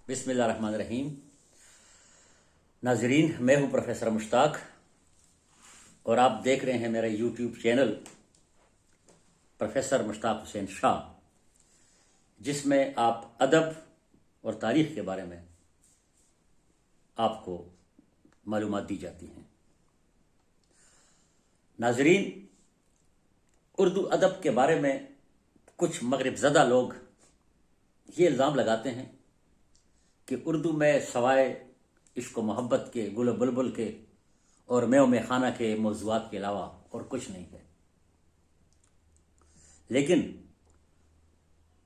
बिस्मिल्लाहिर्रहमानिर्रहीम। नाजरीन, मैं हूं प्रोफेसर मुश्ताक और आप देख रहे हैं मेरा YouTube channel professor Mushtaq Hussain Shah, जिसमें आप अदब और तारीख़ के बारे में आपको मालूमात दी जाती हैं। नाजरीन, उर्दू अदब के बारे में कुछ मगरिब ज़दा लोग ये इल्ज़ाम लगाते हैं कि उर्दू में सवाए इश्क व मोहब्बत के, गुल व बुलबुल के और मेव में खाना के मौज़ूआत के अलावा और कुछ नहीं है। लेकिन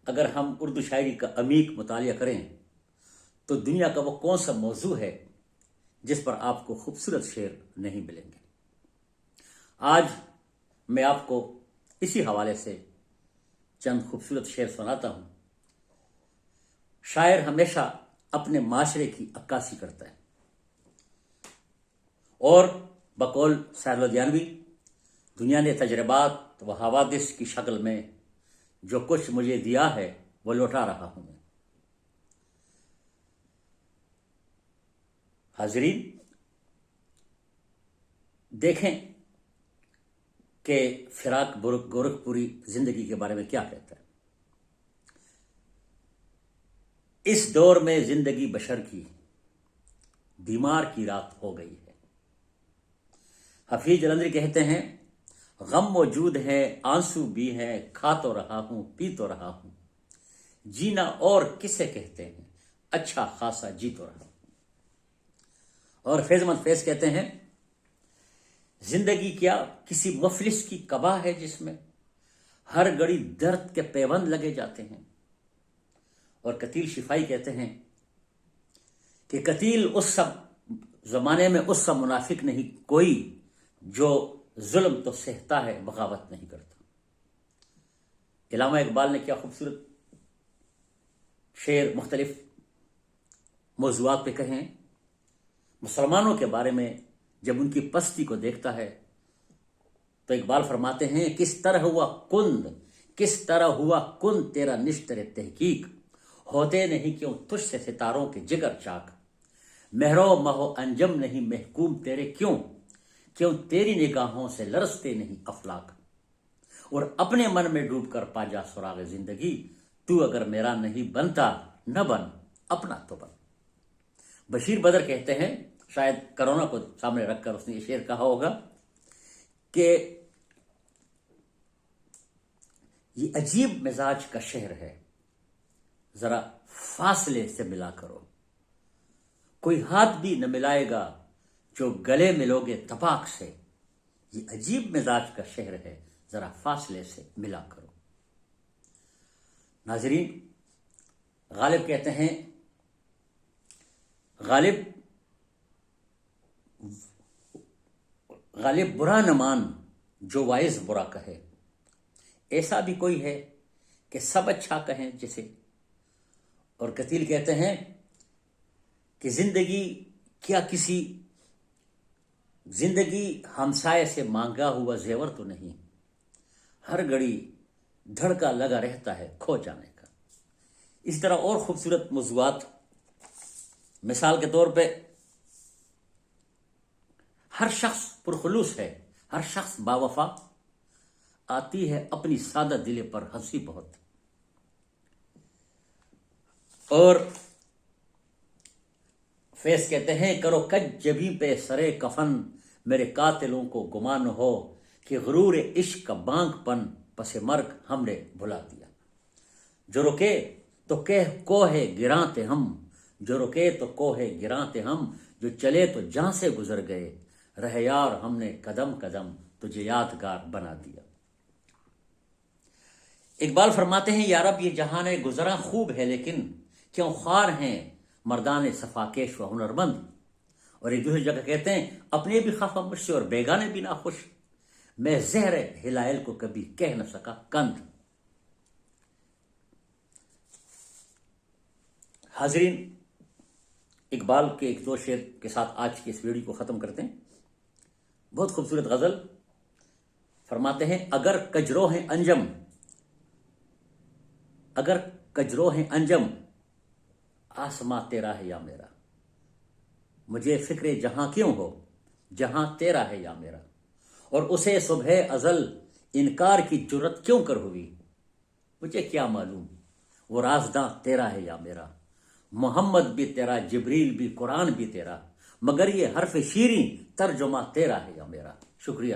अगर हम उर्दू शायरी का अमीक मुतालिया करें तो दुनिया का वो कौन सा मौजू है जिस पर आपको खूबसूरत शेर नहीं मिलेंगे। आज मैं आपको इसी हवाले से चंद खूबसूरत शेर सुनाता हूँ। शायर हमेशा अपने माशरे की अक्कासी करता है और बकौल साहिर लुधियानवी, दुनिया ने तजर्बात व हवादिस की शक्ल में जो कुछ मुझे दिया है वो लौटा रहा हूं मैं। हाजरीन, देखें कि फिराक गोरखपुरी जिंदगी के बारे में क्या कहता है। इस दौर में जिंदगी बशर की बीमार की रात हो गई है। हफीज जलंधरी कहते हैं, गम मौजूद है, आंसू भी है, खा तो रहा हूं, पी तो रहा हूं, जीना और किसे कहते हैं, अच्छा खासा जी तो रहा हूं। और फैजमंद फैज कहते हैं, जिंदगी क्या किसी मुफलिस की कबा है जिसमें हर घड़ी दर्द के पैबंद लगे जाते हैं। और कतील शिफाई कहते हैं कि कतील उस सब जमाने में उस सब मुनाफिक नहीं कोई जो जुल्म तो सहता है बगावत नहीं करता। इलामा इकबाल ने क्या खूबसूरत शेर मुख्तलिफ मौज़ूआत पे कहे हैं। मुसलमानों के बारे में जब उनकी पस्ती को देखता है तो इकबाल फरमाते हैं, किस तरह हुआ कुंद तेरा निश्तर तहकीक, होते नहीं क्यों तुझसे सितारों के जिगर चाक, महरो महो अंजम नहीं महकूम तेरे क्यों तेरी निगाहों से लरसते नहीं अफलाक, और अपने मन में डूब कर पा जा सुराग जिंदगी, तू अगर मेरा नहीं बनता न बन अपना तो बन। बशीर बदर कहते हैं, शायद कोरोना को सामने रखकर उसने ये शेर कहा होगा कि ये अजीब मिजाज का शहर है, जरा फासले से मिला करो, कोई हाथ भी न मिलाएगा जो गले मिलोगे तपाक से, ये अजीब मिजाज का शहर है, जरा फासले से मिला करो। नाजरीन, गालिब कहते हैं, गालिब बुरा न मान जो वाइज बुरा कहे, ऐसा भी कोई है कि सब अच्छा कहें जिसे। और कतील कहते हैं कि जिंदगी हमसाये से मांगा हुआ जेवर तो नहीं, हर घड़ी धड़का लगा रहता है खो जाने का। इस तरह और खूबसूरत मौज़ूआत, मिसाल के तौर पे, हर शख्स पुरखुलूस है, हर शख्स बावफा, आती है अपनी सादा दिले पर हंसी बहुत। और फैज कहते हैं, करो कज जबी पे सरे कफन, मेरे कातिलों को गुमान हो कि गुरूर इश्क का बांकपन पसे मर्ग हमने भुला दिया। जो रुके तो कोहे गिराते हम, जो रुके तो कोहे गिराते हम, जो चले तो जहां से गुजर गए, रहे यार हमने कदम कदम तुझे यादगार बना दिया। इकबाल फरमाते हैं, यारब ये जहान गुजरा खूब है, लेकिन क्यों ख्वार हैं मर्दान सफाकेश व हुनरमंद। और एक दूसरी जगह कहते हैं, अपने भी खफा मुझसे और बेगाने भी ना खुश, मैं जहर हिलायल को कभी कह न सका कंद। हाजरीन, इकबाल के एक दो शेर के साथ आज की इस वीडियो को खत्म करते हैं। बहुत खूबसूरत गजल फरमाते हैं, अगर कजरो हैं अंजम آسماں تیرا ہے یا میرا، مجھے فکر جہاں کیوں ہو جہاں تیرا ہے یا میرا، اور اسے صبح ازل انکار کی جرت کیوں کر ہوئی، مجھے کیا معلوم وہ رازداں تیرا ہے یا میرا، محمد بھی تیرا، جبریل بھی، قرآن بھی تیرا، مگر یہ حرف شیریں ترجمہ تیرا ہے یا میرا۔ شکریہ۔